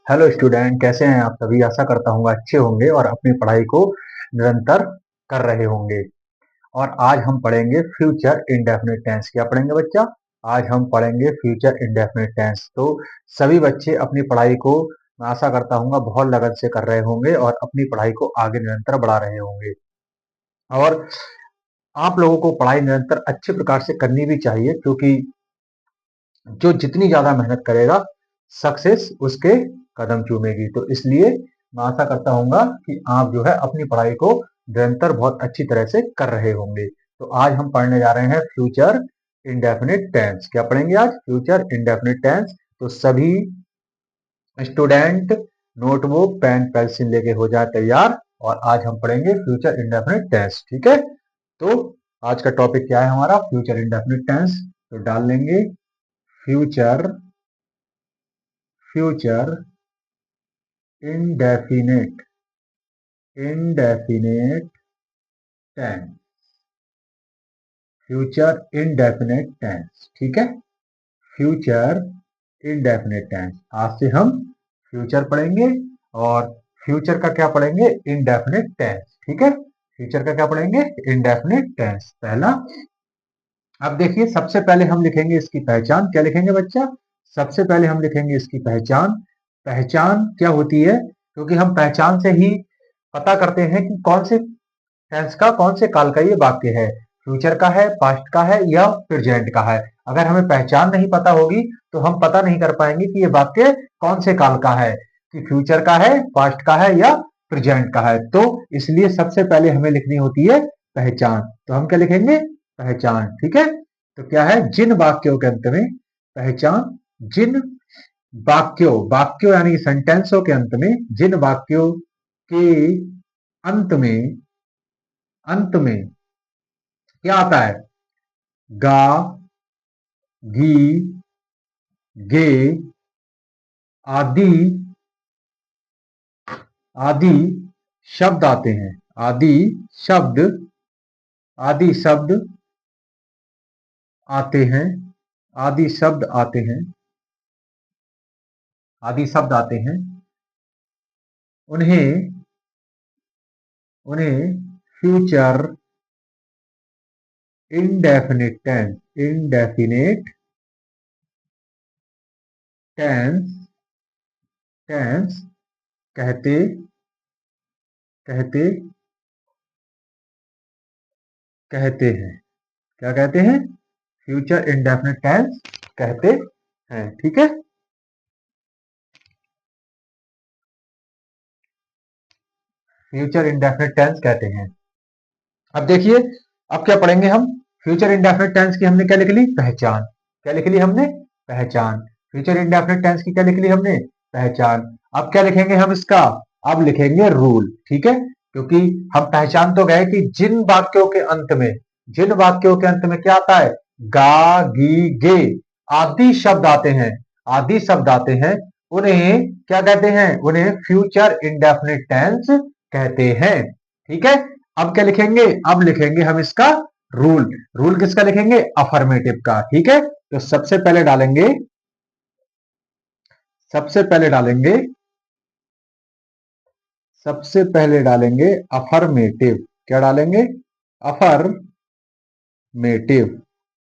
Hello student, कैसे हैं आप सभी। आशा करता हूँ अच्छे होंगे और अपनी पढ़ाई को निरंतर कर रहे होंगे। और आज हम पढ़ेंगे फ्यूचर इंडेफिनिट टेंस। क्या पढ़ेंगे बच्चा? आज हम पढ़ेंगे फ्यूचर इंडेफिनिट टेंस। तो सभी बच्चे अपनी पढ़ाई को, मैं आशा करता हूँ, बहुत लगन से कर रहे होंगे और अपनी पढ़ाई को आगे निरंतर बढ़ा रहे होंगे। और आप लोगों को पढ़ाई निरंतर अच्छे प्रकार से करनी भी चाहिए, क्योंकि जो जितनी ज्यादा मेहनत करेगा सक्सेस उसके कदम चूमेगी। तो इसलिए मैं आशा करता हूँ कि आप जो है अपनी पढ़ाई को निरंतर बहुत अच्छी तरह से कर रहे होंगे। तो आज हम पढ़ने जा रहे हैं फ्यूचर इंडेफिनिट टेंस। क्या पढ़ेंगे आज? Future indefinite tense. तो सभी स्टूडेंट नोटबुक पेन पेंसिल लेके हो जाए तैयार, और आज हम पढ़ेंगे फ्यूचर इंडेफिनिट टेंस। ठीक है, तो आज का टॉपिक क्या है हमारा? Future indefinite tense. तो डाल लेंगे future future indefinite indefinite tense. Future indefinite tense. ठीक है, फ्यूचर इंडेफिनिट टेंस। आज से हम फ्यूचर पढ़ेंगे और फ्यूचर का क्या पढ़ेंगे? Indefinite tense. ठीक है, फ्यूचर का क्या पढ़ेंगे? इंडेफिनिट टेंस पहला। अब देखिए, सबसे पहले हम लिखेंगे इसकी पहचान। क्या लिखेंगे बच्चा? सबसे पहले हम लिखेंगे इसकी पहचान। पहचान क्या होती है? क्योंकि हम पहचान से ही पता करते हैं कि कौन से टेंस का, कौन से काल का ये वाक्य है। फ्यूचर का है, पास्ट का है या प्रेजेंट का है। अगर हमें पहचान नहीं पता होगी तो हम पता नहीं कर पाएंगे कि ये वाक्य कौन से काल का है, कि फ्यूचर का है, पास्ट का है या प्रेजेंट का है। तो इसलिए सबसे पहले हमें लिखनी होती है पहचान। तो हम क्या लिखेंगे? पहचान। ठीक है, तो क्या है? जिन वाक्यों के अंत में, पहचान जिन वाक्यों, वाक्यों यानी सेंटेंसों के अंत में, जिन वाक्यों के अंत में, अंत में क्या आता है? गा, गी, गे आदि, आदि शब्द आते हैं। आदि शब्द, आदि शब्द आते हैं, आदि शब्द आते हैं, आदि शब्द आते हैं। उन्हें, उन्हें future indefinite tense, indefinite tense, tense कहते, कहते, कहते हैं। क्या कहते हैं? फ्यूचर इंडेफिनिट टेंस कहते हैं। ठीक है, फ्यूचर इंडेफिनिट टेंस कहते हैं। अब देखिए, अब क्या पढ़ेंगे हम? फ्यूचर इंडेफिनिट टेंस की हमने क्या लिख ली? पहचान। क्या लिख ली हमने? पहचान। फ्यूचर इंडेफिनिट टेंस की क्या लिख ली हमने? पहचान। अब क्या लिखेंगे हम इसका? अब लिखेंगे रूल। ठीक है, क्योंकि हम पहचान तो गए कि जिन वाक्यों के अंत में, जिन वाक्यों के अंत में क्या आता है? गा, गी, गे आदि शब्द आते हैं, आदि शब्द आते हैं, उन्हें क्या कहते हैं? उन्हें फ्यूचर इंडेफिनिट टेंस कहते हैं। ठीक है, अब क्या लिखेंगे? अब लिखेंगे हम इसका रूल। रूल किसका लिखेंगे? अफर्मेटिव का। ठीक है, तो सबसे पहले डालेंगे, सबसे पहले डालेंगे, सबसे पहले डालेंगे अफर्मेटिव। क्या डालेंगे? अफर्मेटिव।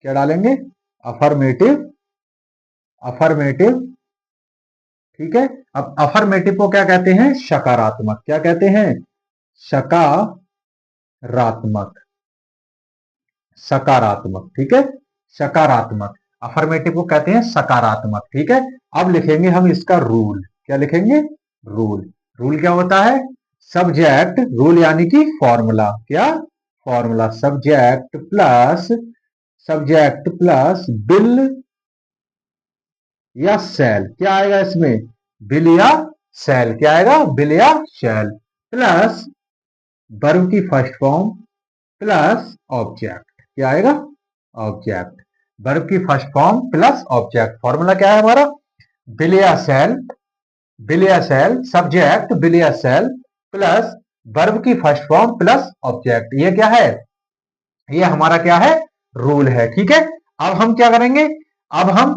क्या डालेंगे? Affirmative, affirmative. ठीक है, अब अफर्मेटिव को क्या कहते हैं? सकारात्मक। क्या कहते हैं? सकारात्मक, सकारात्मक। ठीक है, सकारात्मक। अफर्मेटिव को कहते हैं सकारात्मक। ठीक है, अब लिखेंगे हम इसका रूल। क्या लिखेंगे? रूल। रूल क्या होता है? सब्जेक्ट, रूल यानी कि फॉर्मूला। क्या? Formula. Subject plus, subject plus bill या सेल। क्या आएगा इसमें? बिल या सेल। क्या आएगा? बिल या सेल। प्लस वर्ब की फर्स्ट फॉर्म प्लस ऑब्जेक्ट। क्या आएगा? ऑब्जेक्ट। वर्ब की first form plus object. Formula क्या है हमारा? बिल या सेल, बिल या सेल, सब्जेक्ट बिल या सेल प्लस वर्ब की फर्स्ट फॉर्म प्लस ऑब्जेक्ट। ये क्या है? ये हमारा क्या है? रूल है। ठीक है, अब हम क्या करेंगे? अब हम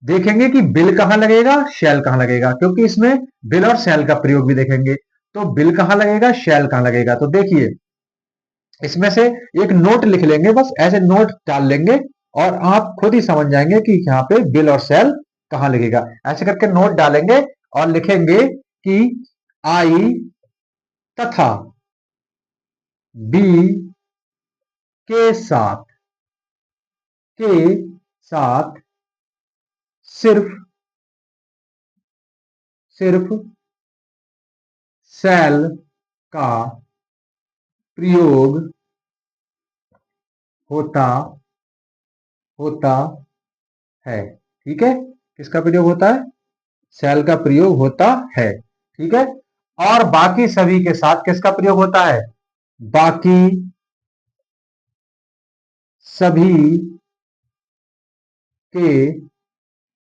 देखेंगे कि बिल कहां लगेगा, शैल कहां लगेगा, क्योंकि इसमें बिल और शैल का प्रयोग भी देखेंगे। तो बिल कहां लगेगा, शैल कहां लगेगा, तो देखिए इसमें से एक नोट लिख लेंगे, बस ऐसे नोट डाल लेंगे और आप खुद ही समझ जाएंगे कि यहाँ पे बिल और सेल कहां लगेगा। ऐसे करके नोट डालेंगे और लिखेंगे कि आई तथा बी के साथ के साथ सिर्फ सिर्फ सेल का प्रयोग होता होता है। ठीक है, किसका प्रयोग होता है, सेल का प्रयोग होता है। ठीक है, और बाकी सभी के साथ किसका प्रयोग होता है, बाकी सभी के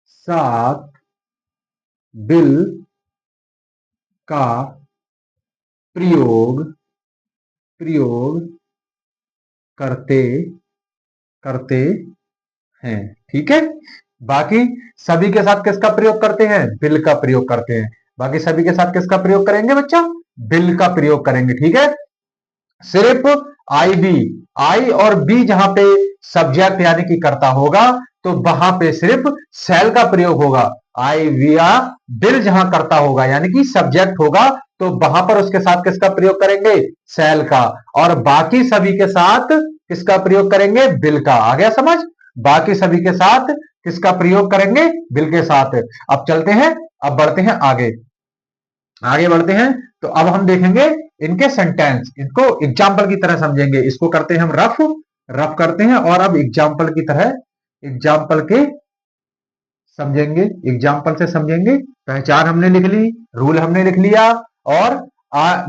साथ बिल का प्रयोग प्रयोग करते करते हैं। ठीक है, बाकी सभी के साथ किसका प्रयोग करते हैं, बिल का प्रयोग करते हैं। बाकी सभी के साथ किसका प्रयोग करेंगे बच्चा, बिल का प्रयोग करेंगे। ठीक है, सिर्फ आई बी, आई और बी जहां पे सब्जेक्ट यानी कि कर्ता होगा तो वहां पे सिर्फ सेल का प्रयोग होगा। आई या बिल जहां कर्ता होगा यानी कि सब्जेक्ट होगा तो वहां पर उसके साथ किसका प्रयोग करेंगे, सेल का। और बाकी सभी के साथ किसका प्रयोग करेंगे, बिल का। आ गया समझ, बाकी सभी के साथ किसका प्रयोग करेंगे, बिल के साथ। अब चलते हैं, अब बढ़ते हैं आगे, आगे बढ़ते हैं। तो अब हम देखेंगे इनके सेंटेंस, इनको एग्जाम्पल की तरह समझेंगे। इसको करते हैं हम रफ, रफ करते हैं और अब एग्जाम्पल की तरह, एग्जाम्पल के समझेंगे, एग्जाम्पल से समझेंगे। पहचान हमने लिख ली, रूल हमने लिख लिया और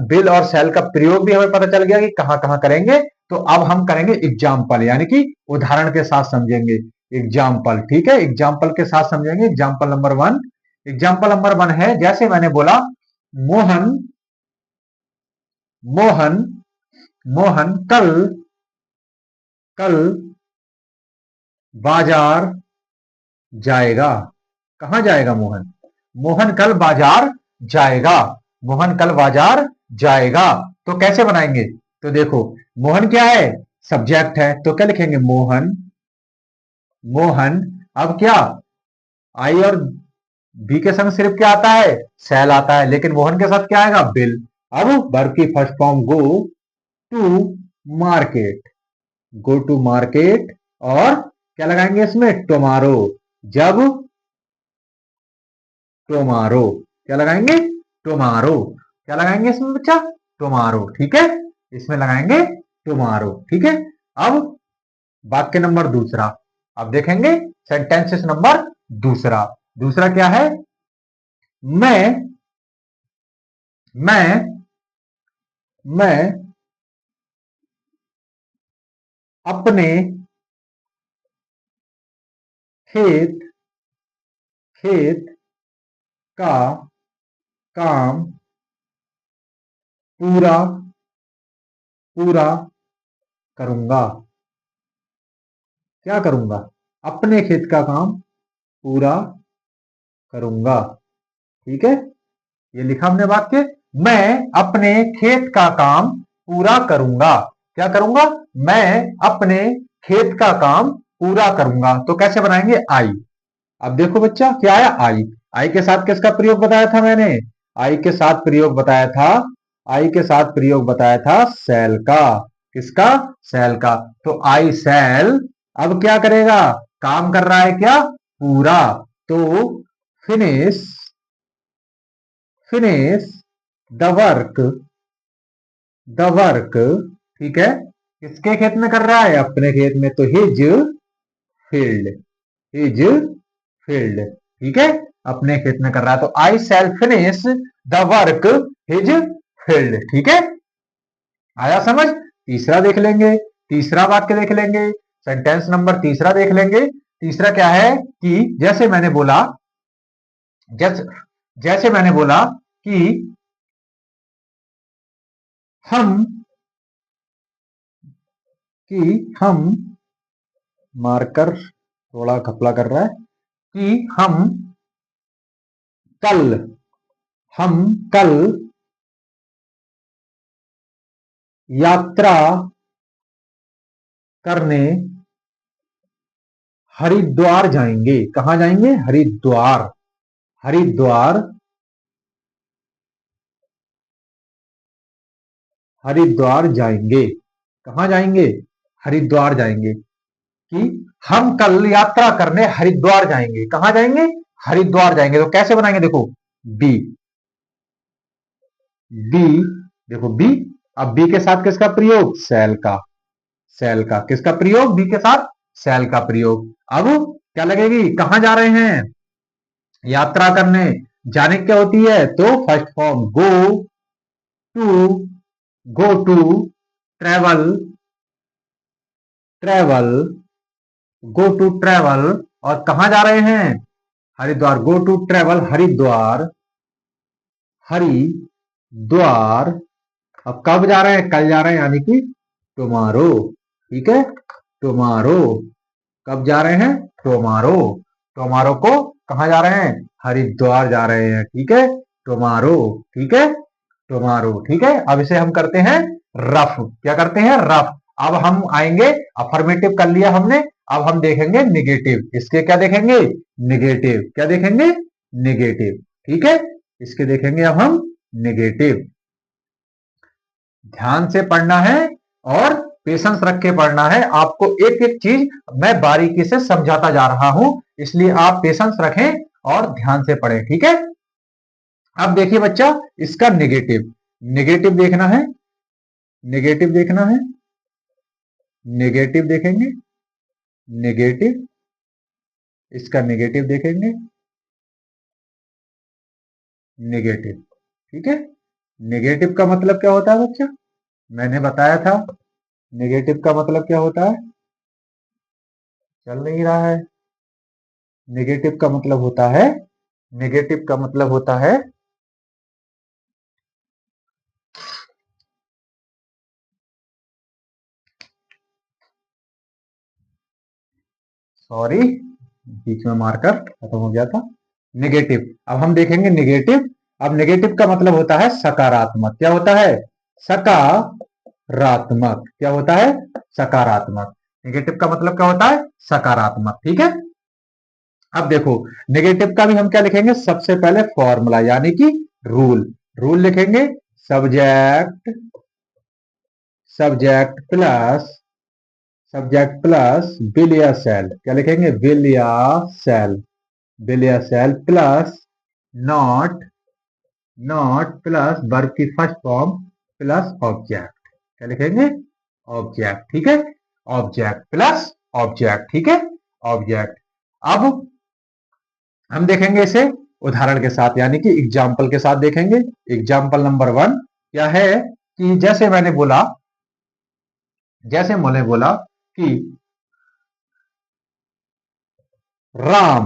बिल और सेल का प्रयोग भी हमें पता चल गया कि कहां कहां करेंगे। तो अब हम करेंगे एग्जाम्पल, यानी कि उदाहरण के साथ समझेंगे। एग्जाम्पल, ठीक है, एग्जाम्पल के साथ समझेंगे। Example number one, example number one है, जैसे मैंने बोला मोहन मोहन मोहन कल कल बाजार जाएगा। कहां जाएगा मोहन, मोहन कल बाजार जाएगा, मोहन कल बाजार जाएगा। तो कैसे बनाएंगे, तो देखो मोहन क्या है, सब्जेक्ट है, तो क्या लिखेंगे, मोहन मोहन। अब क्या, आई और बी के संग सिर्फ क्या आता है, सेल आता है, लेकिन मोहन के साथ क्या आएगा, बिल। अब वर्ब की first form go to market, go to market, और क्या लगाएंगे इसमें, टुमारो, जब टुमारो, क्या लगाएंगे, टुमारो, क्या लगाएंगे इसमें बच्चा, टुमारो। ठीक है, इसमें लगाएंगे टुमारो। ठीक है, अब वाक्य नंबर दूसरा, अब देखेंगे सेंटेंसेस नंबर दूसरा। दूसरा क्या है, मैं मैं मैं अपने खेत खेत का काम पूरा पूरा करूंगा। क्या करूंगा, अपने खेत का काम पूरा करूंगा। ठीक है, ये लिखा हमने वाक्य, मैं अपने खेत का काम पूरा करूंगा। क्या करूंगा, मैं अपने खेत का काम पूरा करूंगा। तो कैसे बनाएंगे, आई। अब देखो बच्चा क्या आया, आई। आई के साथ किसका प्रयोग बताया था मैंने, आई के साथ प्रयोग बताया था, आई के साथ प्रयोग बताया था सेल का। किसका, सेल का। तो आई सेल अब क्या करेगा, काम कर रहा है क्या, पूरा। तो finish finish the work the work. ठीक है, किसके खेत में कर रहा है, अपने खेत में, तो हिज फील्ड हिज फील्ड। ठीक है, अपने खेत में कर रहा है, तो I shall finish the work his field. ठीक है, आया समझ। तीसरा देख लेंगे, तीसरा वाक्य देख लेंगे, सेंटेंस नंबर तीसरा देख लेंगे। तीसरा क्या है कि जैसे जैसे मैंने बोला कि हम कि हम, मार्कर थोड़ा घपला कर रहा है, कि कल हम कल यात्रा करने हरिद्वार जाएंगे। कहां जाएंगे? हरिद्वार। हरिद्वार हरिद्वार जाएंगे। कहां जाएंगे? हरिद्वार जाएंगे। कि हम कल यात्रा करने हरिद्वार जाएंगे। कहां जाएंगे? हरिद्वार जाएंगे। तो कैसे बनाएंगे? देखो बी। बी, देखो बी। अब बी के साथ किसका प्रयोग? सेल का। सेल का किसका प्रयोग? बी के साथ सेल का प्रयोग। अब क्या लगेगी? कहां जा रहे हैं? यात्रा करने। जाने क्या होती है? तो first form to go to, travel, travel, go to travel. और कहां जा रहे हैं? Haridwar. Go to travel Haridwar. Haridwar. अब कब जा रहे हैं? कल जा रहे हैं, यानी कि टुमारो। ठीक है, टुमारो। कब जा रहे हैं? टुमारो। टुमारो को कहां जा रहे हैं? हरिद्वार जा रहे हैं। ठीक है, टुमारो। ठीक है, टुमारो। ठीक है, अब इसे हम करते हैं रफ। क्या करते हैं? रफ। अब हम आएंगे, अफर्मेटिव कर लिया हमने, अब हम देखेंगे निगेटिव। इसके क्या देखेंगे? निगेटिव। क्या देखेंगे? निगेटिव। ठीक है, इसके देखेंगे अब हम निगेटिव। ध्यान से पढ़ना है और पेशेंस रख के पढ़ना है। आपको एक एक चीज मैं बारीकी से समझाता जा रहा हूं, इसलिए आप पेशेंस रखें और ध्यान से पढ़ें। ठीक है, अब देखिए बच्चा, इसका निगेटिव। निगेटिव देखना है, निगेटिव देखना है, निगेटिव देखेंगे, निगेटिव। इसका निगेटिव देखेंगे, निगेटिव। ठीक है, निगेटिव का मतलब क्या होता है बच्चा? मैंने बताया था निगेटिव का मतलब क्या होता है। चल नहीं रहा है। नेगेटिव का मतलब होता है, नेगेटिव का मतलब होता है सॉरी, बीच में मार्कर खत्म हो गया था। नेगेटिव। अब हम देखेंगे नेगेटिव। अब नेगेटिव का मतलब होता है सकारात्मक। क्या होता है? सकारात्मक। क्या होता है? सकारात्मक। नेगेटिव का मतलब क्या होता है? सकारात्मक। ठीक है, अब देखो नेगेटिव का भी हम क्या लिखेंगे? सबसे पहले फॉर्मूला, यानी कि रूल। रूल लिखेंगे, subject, subject plus, subject plus बिलिया सेल। क्या लिखेंगे? बिलिया सेल, बिलिया shall plus not, not plus verb की फर्स्ट फॉर्म प्लस ऑब्जेक्ट। क्या लिखेंगे? ऑब्जेक्ट। ठीक है, ऑब्जेक्ट प्लस ऑब्जेक्ट। ठीक है, ऑब्जेक्ट। अब हम देखेंगे इसे उदाहरण के साथ, यानी कि एग्जाम्पल के साथ देखेंगे। एग्जाम्पल नंबर 1 क्या है? कि जैसे मैंने बोला, जैसे मैंने बोला कि राम,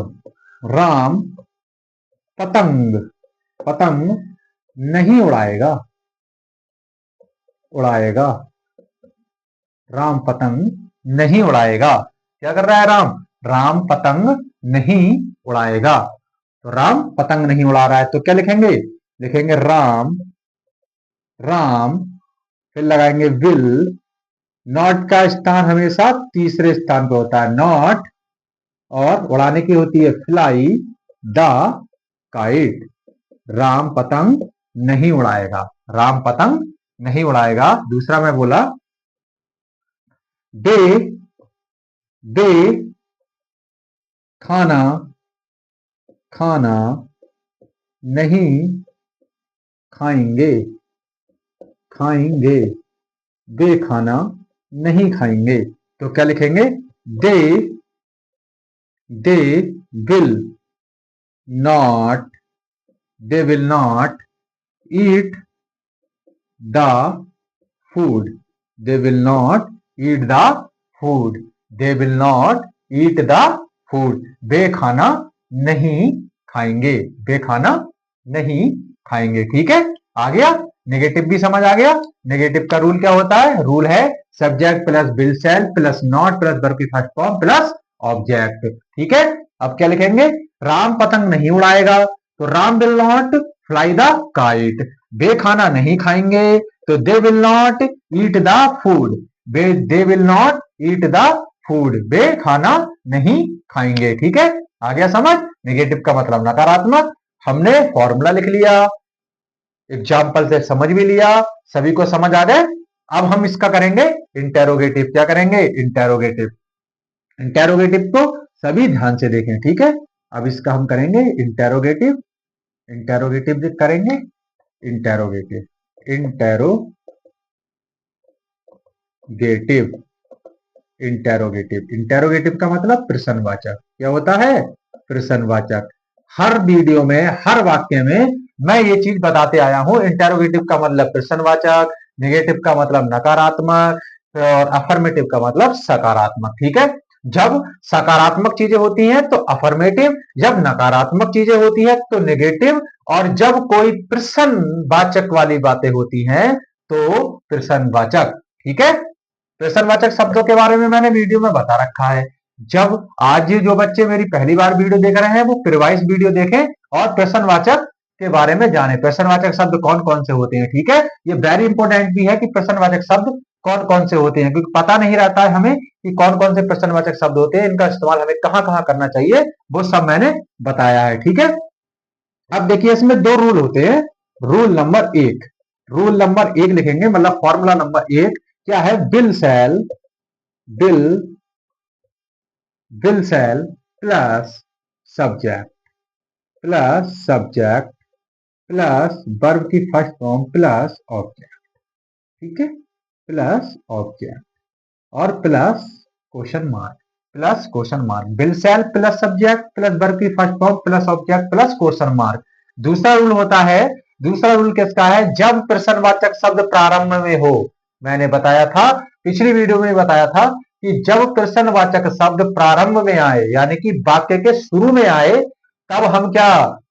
राम पतंग, पतंग नहीं उड़ाएगा, उड़ाएगा। राम पतंग नहीं उड़ाएगा। क्या कर रहा है राम? राम पतंग नहीं उड़ाएगा। तो राम पतंग नहीं उड़ा रहा है, तो क्या लिखेंगे? लिखेंगे राम, राम, फिर लगाएंगे विल। नॉट का स्थान हमेशा तीसरे स्थान पे होता है, नॉट। और उड़ाने की होती है फ्लाई द काइट। राम पतंग नहीं उड़ाएगा, राम पतंग नहीं उड़ाएगा। दूसरा मैं बोला दे, दे खाना, खाना नहीं खाएंगे, खाएंगे। दे खाना नहीं खाएंगे। तो क्या लिखेंगे? They, they will not, they will not eat the food, they will not eat the food, they will not eat the food. वे खाना नहीं खाएंगे, वे खाना नहीं खाएंगे। ठीक है, आ गया? नेगेटिव भी समझ आ गया। नेगेटिव का रूल क्या होता है? रूल है subject plus will shall plus not plus verb की फर्स्ट फॉर्म प्लस ऑब्जेक्ट। ठीक है, अब क्या लिखेंगे, राम पतंग नहीं उड़ाएगा, तो Ram will not fly the kite. वे खाना नहीं खाएंगे, तो they will not eat the food. They will not eat the food, वे खाना नहीं खाएंगे। ठीक है, आ गया समझ। नेगेटिव का मतलब नकारात्मक। हमने फॉर्मूला लिख लिया, एग्जाम्पल से समझ भी लिया, सभी को समझ आ गए। अब हम इसका करेंगे इंटेरोगेटिव। क्या करेंगे, इंटेरोगेटिव। इंटेरोगेटिव को सभी ध्यान से देखें, ठीक है। अब इसका हम करेंगे इंटेरोगेटिव। इंटेरोगेटिव करेंगे, इंटेरोगेटिव, इंटेरोगेटिव, इंटेरोगेटिव। इंटेरोगेटिव का मतलब प्रश्नवाचक। क्या होता है, प्रश्नवाचक। हर वीडियो में, हर वाक्य में मैं ये चीज बताते आया हूं। इंटेरोगेटिव का मतलब प्रश्नवाचक, नेगेटिव का मतलब नकारात्मक, और अफर्मेटिव का मतलब सकारात्मक। ठीक है, जब सकारात्मक चीजें होती हैं तो अफर्मेटिव, जब नकारात्मक चीजें होती है तो नेगेटिव, और जब कोई प्रश्नवाचक वाली बातें होती हैं तो प्रश्नवाचक। ठीक है, प्रश्नवाचक शब्दों के बारे में मैंने वीडियो में बता रखा है। जब आज जो बच्चे मेरी पहली बार वीडियो देख रहे हैं वो प्रिवाइज वीडियो देखें और प्रश्नवाचक के बारे में जाने, प्रश्नवाचक शब्द कौन कौन से होते हैं। ठीक है, ये वेरी इंपॉर्टेंट भी है कि प्रश्नवाचक शब्द कौन कौन से होते हैं, क्योंकि पता नहीं रहता है हमें कि कौन कौन से प्रश्नवाचक शब्द होते हैं, इनका इस्तेमाल हमें कहां कहां करना चाहिए, वो सब मैंने बताया है। ठीक है, अब देखिए इसमें दो रूल होते हैं। रूल नंबर एक, रूल नंबर एक लिखेंगे, मतलब फॉर्मूला नंबर एक क्या है, will shall, will will shall plus subject, plus subject, plus verb की फर्स्ट फॉर्म प्लस ऑब्जेक्ट। ठीक है, प्लस ऑब्जेक्ट और plus question mark, plus question mark. Will shall plus subject plus verb की first form plus object plus question mark. दूसरा rule होता है, दूसरा rule किसका है, जब प्रश्नवाचक शब्द प्रारंभ में हो। मैंने बताया था, पिछली वीडियो में बताया था कि जब प्रश्नवाचक शब्द प्रारंभ में आए, यानी कि वाक्य के शुरू में आए, तब हम क्या,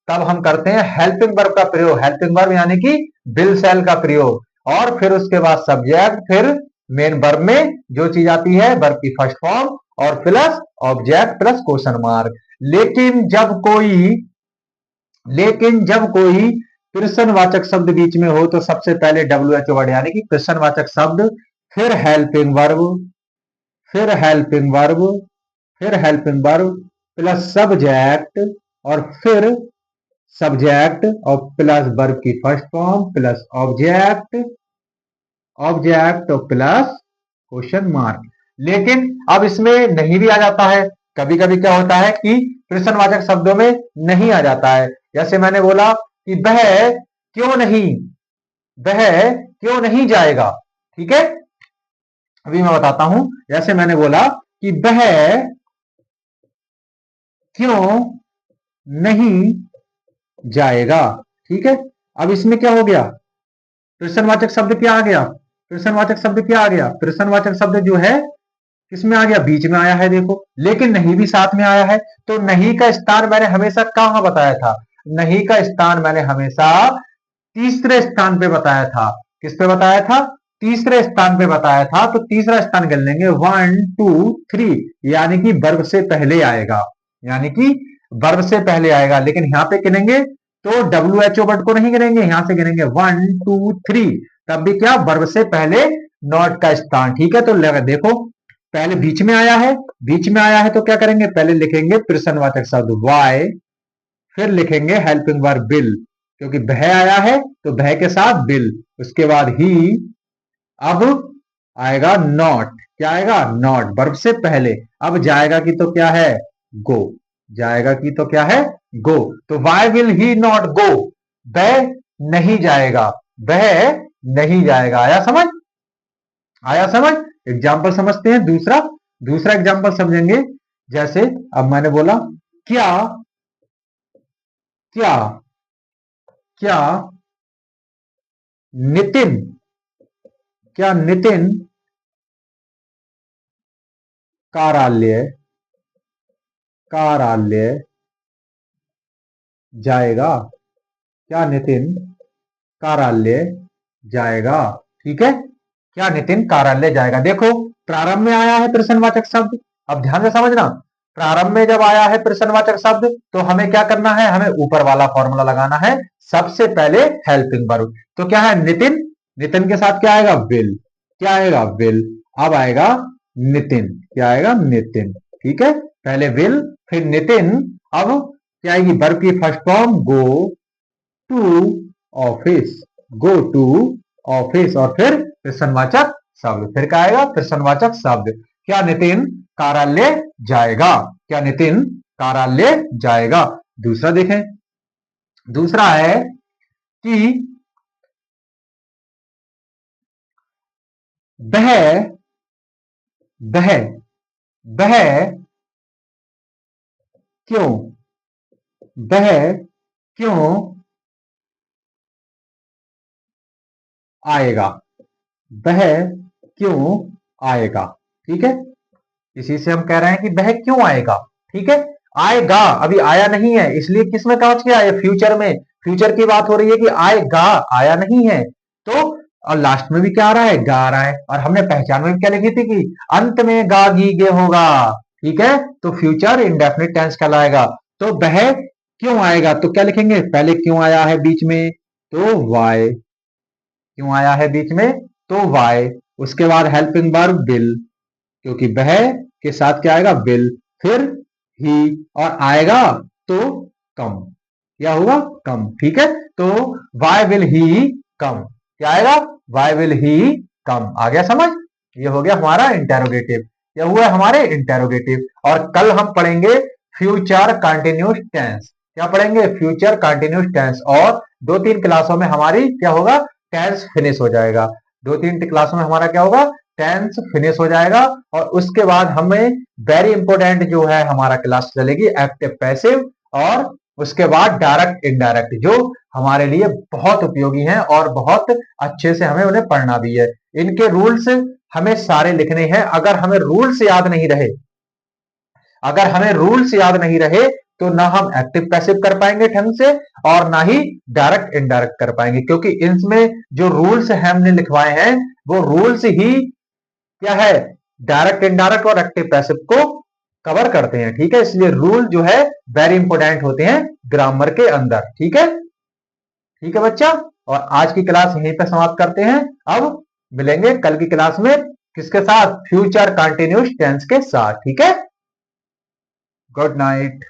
तब हम करते हैं हेल्पिंग वर्ब का प्रयोग। हेल्पिंग वर्ब यानी कि बिल सेल का प्रयोग, और फिर उसके बाद सब्जेक्ट, फिर मेन वर्ब में जो चीज आती है वर्ब की फर्स्ट फॉर्म, और plus object plus question mark. लेकिन जब कोई प्रश्नवाचक शब्द बीच में हो तो सबसे पहले WH वर्ड यानी कि प्रश्नवाचक शब्द, फिर हेल्पिंग वर्ब, फिर हेल्पिंग वर्ब, फिर हेल्पिंग वर्ब प्लस सब्जेक्ट, और फिर सब्जेक्ट और प्लस वर्ब की first form plus object, object और प्लस क्वेश्चन मार्क। लेकिन अब इसमें नहीं भी आ जाता है, कभी कभी क्या होता है कि प्रश्नवाचक शब्दों में नहीं आ जाता है। जैसे मैंने बोला कि वह क्यों नहीं, वह क्यों नहीं जाएगा। ठीक है, अभी मैं बताता हूं। जैसे मैंने बोला कि वह क्यों नहीं जाएगा। ठीक है, अब इसमें क्या हो गया, प्रश्नवाचक शब्द क्या आ गया, प्रश्नवाचक शब्द क्या आ गया, प्रश्नवाचक शब्द जो है किसमें आ गया, बीच में आया है देखो। लेकिन नहीं भी साथ में आया है, तो नहीं का स्थान मैंने हमेशा कहां बताया था, नहीं का स्थान मैंने हमेशा तीसरे स्थान पे बताया था। किस पे बताया था, तीसरे स्थान पे बताया था। तो तीसरा स्थान गिन लेंगे, 1 2 3, यानी कि वर्ब से पहले आएगा, यानी कि वर्ब से पहले आएगा। लेकिन यहां पे गिनेंगे तो WHO वर्ड को नहीं गिनेंगे, यहां से गिनेंगे 1 2 3, तब भी क्या, वर्ब से पहले नॉट का स्थान। ठीक है, तो देखो पहले बीच में आया है, बीच में आया है तो क्या करेंगे, पहले लिखेंगे प्रश्नवाचक शब्द वाई, फिर लिखेंगे हेल्पिंग वर्ब बिल, क्योंकि वह आया है तो वह के साथ बिल, उसके बाद ही, अब आएगा नॉट। क्या आएगा, नॉट, वर्ब से पहले। अब जाएगा की तो क्या है, गो, जाएगा की तो क्या है, गो। तो why will he not go, वह नहीं जाएगा, वह नहीं जाएगा। आया समझ, आया समझ। एग्जाम्पल समझते हैं दूसरा, दूसरा एग्जाम्पल समझेंगे। जैसे अब मैंने बोला क्या, क्या, क्या नितिन, क्या नितिन कार्यालय, कार्यालय जाएगा, क्या नितिन कार्यालय जाएगा। ठीक है, क्या नितिन कार्यालय जाएगा। देखो प्रारंभ में आया है प्रश्नवाचक शब्द, अब ध्यान से समझना, प्रारंभ में जब आया है प्रश्नवाचक शब्द तो हमें क्या करना है, हमें ऊपर वाला फॉर्मूला लगाना है, सबसे पहले हेल्पिंग वर्ब। तो क्या है, नितिन, नितिन के साथ क्या आएगा, विल, क्या आएगा, विल। अब आएगा नितिन, क्या आएगा, नितिन, ठीक है, पहले विल फिर नितिन। अब क्या आएगी, वर्ब की first form go to office, go to office, और फिर प्रश्नवाचक शब्द, फिर क्या आएगा, प्रश्नवाचक शब्द। क्या नितिन कार्यालय जाएगा, क्या नितिन कार्यालय जाएगा। दूसरा देखें, दूसरा है कि वह वह वह क्यों, वह क्यों आएगा, वह क्यों आएगा, ठीक है। इसी से हम कह रहे हैं कि वह क्यों आएगा, ठीक है। आएगा अभी आया नहीं है, इसलिए किसमें पहुंच गया है, फ्यूचर में, फ्यूचर की बात हो रही है कि आएगा, आया नहीं है। तो और लास्ट में भी क्या आ रहा है, गा आ रहा है, और हमने पहचान में भी क्या लिखी थी कि अंत में गा गी गे होगा, ठीक है। तो फ्यूचर इंडेफिनिट टेंस कहलाएगा। तो वह क्यों आएगा, तो क्या लिखेंगे, पहले क्यों आया है बीच में, तो वाई, क्यों आया है बीच में, तो वाई। उसके बाद हेल्पिंग वर्ब विल, क्योंकि वह के साथ क्या आएगा, विल, फिर ही, और आएगा तो कम, क्या होगा, कम, ठीक है। तो वाई विल ही कम, क्या आएगा, वाई विल ही कम। आ गया समझ, ये हो गया हमारा इंटेरोगेटिव, ये हुआ हमारे इंटेरोगेटिव। और कल हम पढ़ेंगे फ्यूचर कंटिन्यूस टेंस, क्या पढ़ेंगे, फ्यूचर कंटिन्यूस टेंस। और 2-3 क्लासों में हमारी क्या होगा, टेंस फिनिश हो जाएगा, 2-3 क्लासों में हमारा क्या होगा, टेंस फिनिश हो जाएगा। और उसके बाद हमें वेरी इंपॉर्टेंट जो है हमारा क्लास चलेगी एक्टिव पैसिव, और उसके बाद डायरेक्ट इनडायरेक्ट, जो हमारे लिए बहुत उपयोगी हैं और बहुत अच्छे से हमें उन्हें पढ़ना भी है। इनके रूल्स हमें सारे लिखने हैं। अगर हमें रूल्स याद नहीं रहे, अगर हमें रूल्स याद नहीं रहे तो ना हम एक्टिव पैसिव कर पाएंगे ढंग से, और ना ही डायरेक्ट इनडायरेक्ट कर पाएंगे, क्योंकि इनमें जो रूल्स हमने लिखवाए हैं वो रूल्स ही क्या है, डायरेक्ट इनडायरेक्ट और एक्टिव पैसिव को कवर करते हैं, ठीक है। इसलिए रूल जो है वेरी इंपॉर्टेंट होते हैं ग्रामर के अंदर, ठीक है, ठीक है बच्चा। और आज की क्लास यहीं पे समाप्त करते हैं। अब मिलेंगे कल की क्लास में, किसके साथ, फ्यूचर कंटिन्यूस टेंस के साथ, ठीक है। Good night.